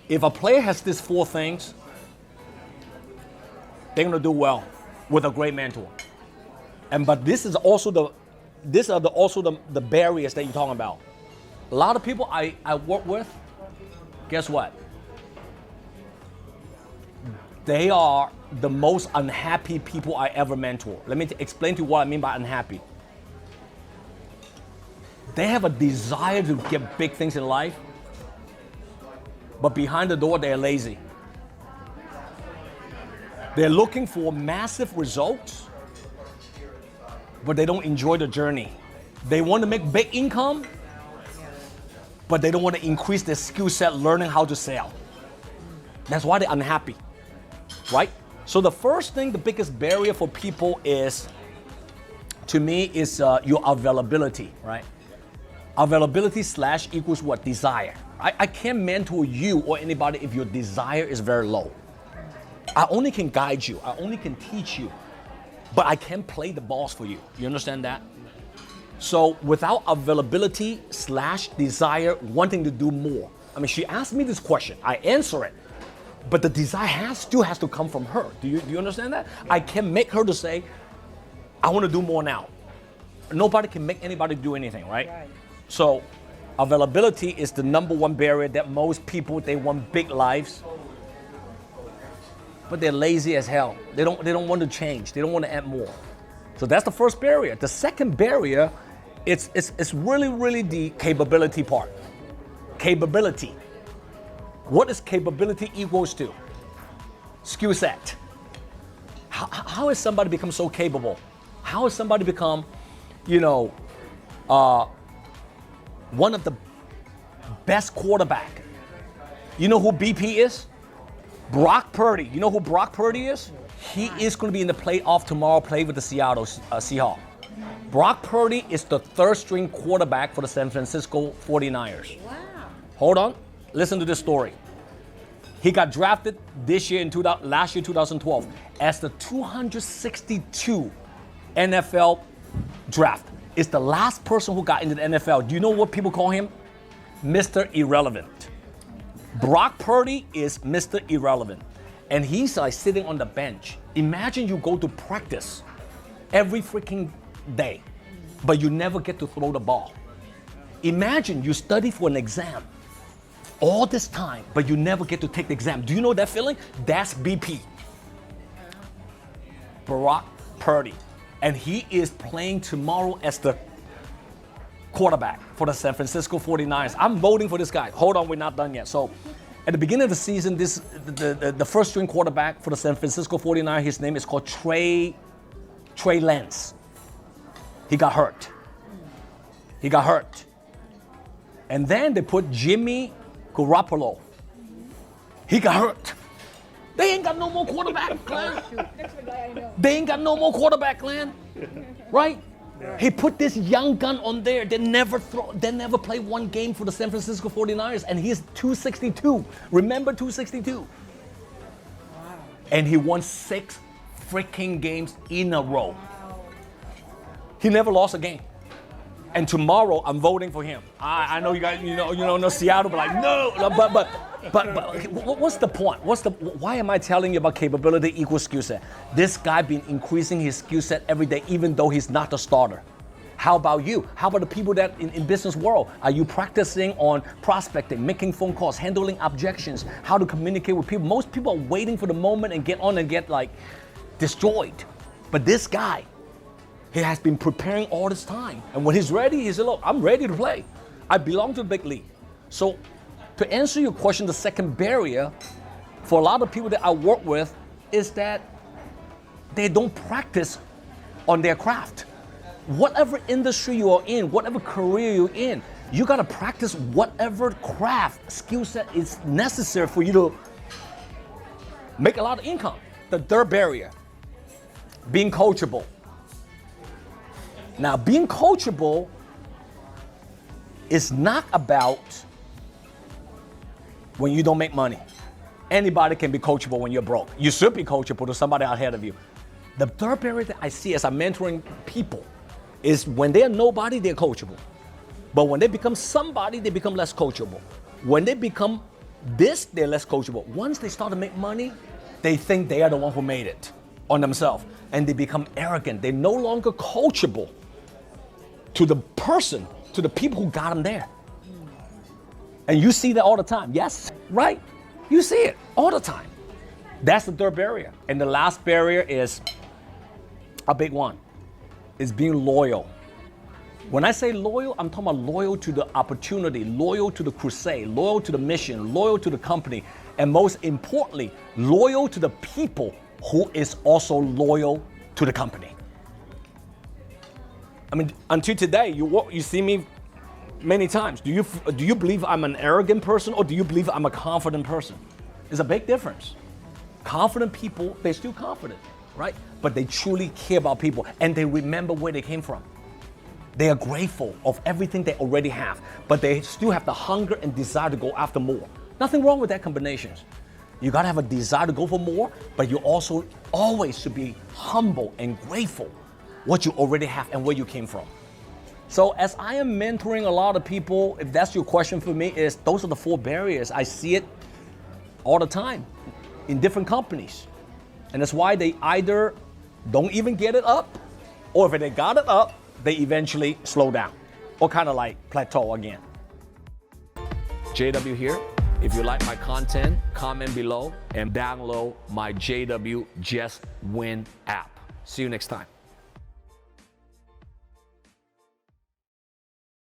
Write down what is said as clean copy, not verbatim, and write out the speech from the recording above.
If a player has these 4 things, they're gonna do well with a great mentor. But this is also the barriers that you're talking about. A lot of people I work with, guess what? They are the most unhappy people I ever mentor. Let me explain to you what I mean by unhappy. They have a desire to get big things in life, but behind the door, they're lazy. They're looking for massive results, but they don't enjoy the journey. They want to make big income, but they don't want to increase their skill set learning how to sell. That's why they're unhappy, right? So the first thing, the biggest barrier for people is, to me, is your availability, right? Availability / equals what? Desire. I can't mentor you or anybody if your desire is very low. I only can guide you. I only can teach you. But I can't play the boss for you. You understand that? So without availability / desire, wanting to do more. I mean, she asked me this question. I answer it. But the desire still has to come from her. Do you understand that? I can make her to say, I want to do more now. Nobody can make anybody do anything, right? So availability is the number 1 barrier that most people, they want big lives, but they're lazy as hell. They don't want to change. They don't want to add more. So that's the first barrier. The second barrier, it's really the capability part. Capability. What is capability equals to? Skill set. How has somebody become so capable? How has somebody become, one of the best quarterback? You know who BP is? Brock Purdy. You know who Brock Purdy is? He is going to be in the playoff tomorrow, play with the Seattle Seahawks. Brock Purdy is the 3rd string quarterback for the San Francisco 49ers. Wow. Hold on. Listen to this story. He got drafted last year, 2012, as the 262 NFL draft. It's the last person who got into the NFL. Do you know what people call him? Mr. Irrelevant. Brock Purdy is Mr. Irrelevant. And he's like sitting on the bench. Imagine you go to practice every freaking day, but you never get to throw the ball. Imagine you study for an exam all this time, but you never get to take the exam. Do you know that feeling? That's BP. Brock Purdy. And he is playing tomorrow as the quarterback for the San Francisco 49ers. I'm voting for this guy. Hold on, we're not done yet. So at the beginning of the season, the 1st string quarterback for the San Francisco 49ers, his name is called Trey Lance. He got hurt. And then they put Jimmy Garoppolo. He got hurt. They ain't got no more quarterback, Glenn. They ain't got no more quarterback, Glenn. Right? He put this young gun on there. They never play one game for the San Francisco 49ers, and he's 262. Remember 262? Wow. And he won 6 freaking games in a row. Wow. He never lost a game. And tomorrow I'm voting for him. I know you guys, no Seattle, but like no, but what's the point? Why am I telling you about capability equals skill set? This guy been increasing his skill set every day, even though he's not the starter. How about you? How about the people that in business world? Are you practicing on prospecting, making phone calls, handling objections, how to communicate with people? Most people are waiting for the moment and get on and get like destroyed. But this guy, he has been preparing all this time. And when he's ready, he said, look, I'm ready to play. I belong to the big league. So to answer your question, the second barrier for a lot of people that I work with is that they don't practice on their craft. Whatever industry you are in, whatever career you're in, you gotta practice whatever craft, skill set is necessary for you to make a lot of income. The third barrier, being coachable. Now, being coachable is not about when you don't make money. Anybody can be coachable when you're broke. You should be coachable to somebody ahead of you. The third barrier that I see as I'm mentoring people is when they're nobody, they're coachable. But when they become somebody, they become less coachable. When they become They're less coachable. Once they start to make money, they think they are the one who made it on themselves, and they become arrogant. They're no longer coachable to the person, to the people who got them there. And you see that all the time. Yes, right? You see it all the time. That's the third barrier. And the last barrier is a big one, is being loyal. When I say loyal, I'm talking about loyal to the opportunity, loyal to the crusade, loyal to the mission, loyal to the company, and most importantly, loyal to the people who is also loyal to the company. I mean, until today, you see me many times. Do you believe I'm an arrogant person, or do you believe I'm a confident person? There's a big difference. Confident people, they're still confident, right? But they truly care about people, and they remember where they came from. They are grateful of everything they already have, but they still have the hunger and desire to go after more. Nothing wrong with that combinations. You gotta have a desire to go for more, but you also always should be humble and grateful what you already have and where you came from. So as I am mentoring a lot of people, if that's your question for me, is those are the 4 barriers. I see it all the time in different companies. And that's why they either don't even get it up, or if they got it up, they eventually slow down or kind of like plateau again. JW here. If you like my content, comment below and download my JW Just Win app. See you next time.